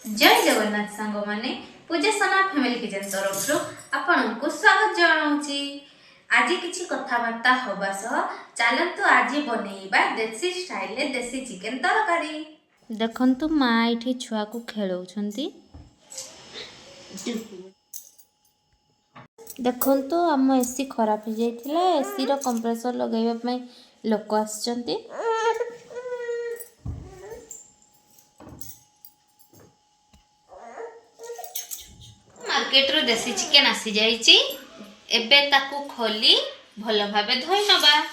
जय जगन्नाथ सांग माने पूजा सना फैमिली किचन तरफ आपण को स्वागत जनाऊँगी। आज किसी कथबार्ता हवा सह चलतु आज बनैबा देसी स्टाइल देसी चिकेन तरकारी। देखंतु माँ एठी छुआ को खेलौछंती। देखंतु आम एसी खराब हो जाइथिला, एसी रो कंप्रेसर लगाइबा पई लोक आछंती। मार्केट रो देसी चिकेन आसी जाइची, एबे ताकू खोली भलो भाबे धोई नबा।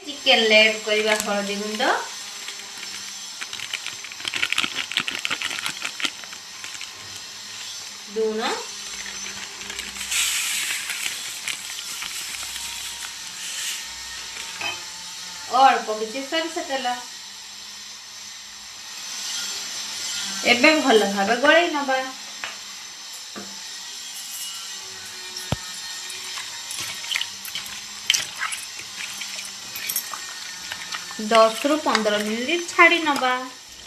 चिकेन लेड करबा हळदी गुंड, लूण, अल्प किसी सरिष तेल एबे भल भाबे गळै नबा। दस रु 15 मिनिट छाड़ी नबा।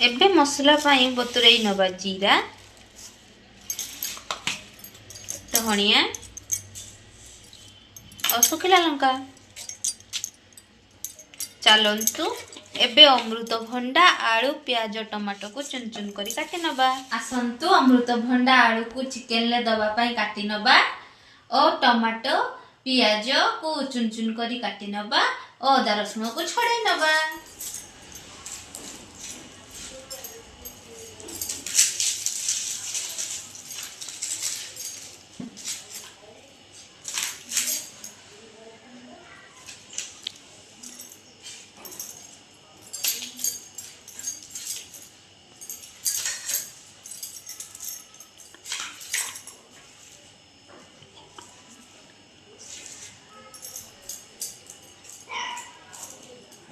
एबे मसला पाई बतुरई नबा जीरा, धनिया और सुखिला लंका। चलंतु एबे अमृतभंडा आलू प्याज टमाटो को चुन चुन करी काटी नबा। आसंतु अमृतभंडा आलू को चिकेन ले दबा पाई काटी नबा और टमाटो प्याज को चुन चुन करी काटी नबा और अदा रसुण को छड़ाई नबा।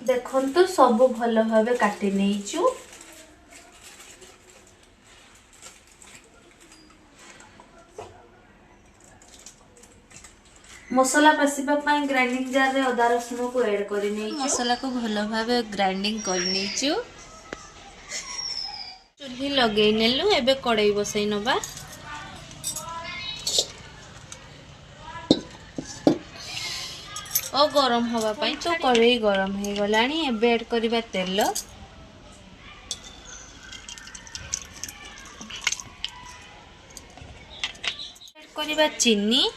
देखंतु सब भल भाबे काटी नेइचु। मसला पसीबा पाई ग्राइंडिंग जार रे अदा रसुण को ऐड करि नेइचु। मसला को भल भाबे ग्राइंडिंग करि नेइचु। चुल्ही लगेइ नेलु, एबे कड़ाई बसई नबा। और गरम हवा पाई तो कड़ाई गरम हे गलानी। एबे ऐड करिबा तेल, ऐड करिबा चीनी,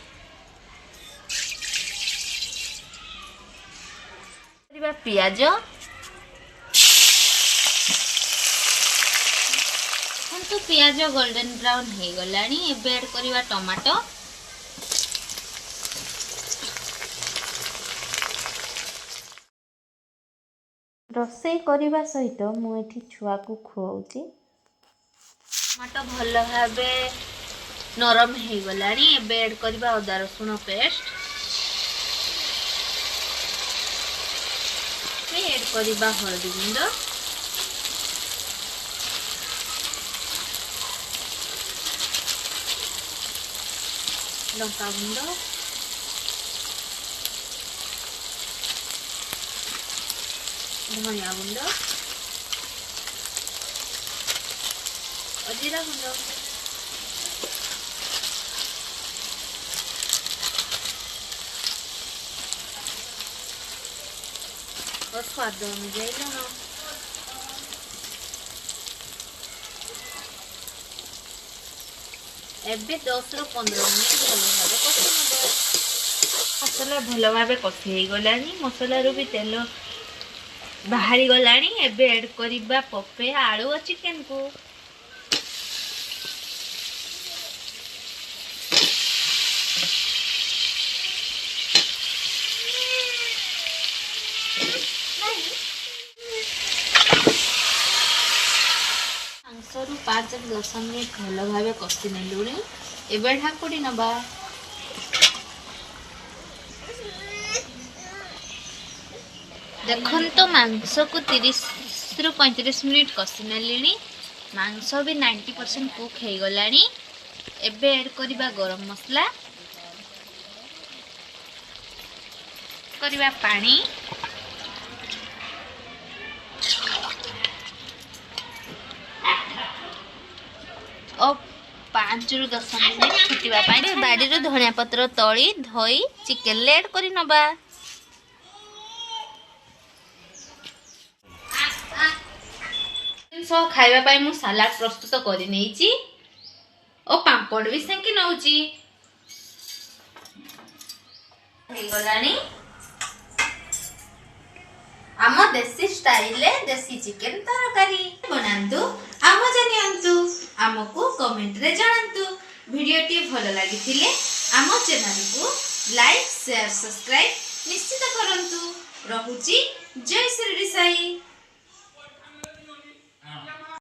करिबा पियाज, हम तो पियाज गोल्डन ब्राउन हे गलानी। एबे ऐड करिबा टमाटो, रोसई करने सहित मुझे छुआ को खुआऊँगी। टमाटो भल भावे नरम हो गला। एबे ऐड करबा अदा रसुण पेस्ट, ऐड करबा हळदी गुंड, लंका गुंड, धनिया गुंड और जीरा गुंड। और स्वाद अनुଯାयी लूण। एबे 10 रु 15 मिनिट भल भाबे कषि नबा। मसला भल भाबे कषि हे गलानी। मसला रो भी तेल बाहरी गलानी। एबे ऐड करिबा पपे आलू और चिकेन को। 4 ରୁ 10 मिनिट भल भाव कषि नेलुणी एबे ढाकुड़ी नबा। देखन तो मांस को 30 ରୁ 35 मिनिट कषि नेलिणी। मांस भी 90% कुक हो गलानी। एबे ऐड करिबा गरम मसला, करिबा पानी, और 5 ରୁ 10 मिनिट फुटिबा पानी बाड़ी रो धनिया पत्र तली धोई चिकन ले ऐड करि नबा। सो खाइबा पाई मु सलाड प्रस्तुत करि नेइची ओ पापड़ भी सेंकी नउची। हे गलानी आम देसी स्टाइल देसी चिकन तरकारी बनांतु आम जानियंतु आमको कमेंट रे जणांतु। वीडियो टी भल लागिथिले आम चैनल को लाइक शेयर सब्सक्राइब निश्चित करंतु। रहुची जय श्री साई।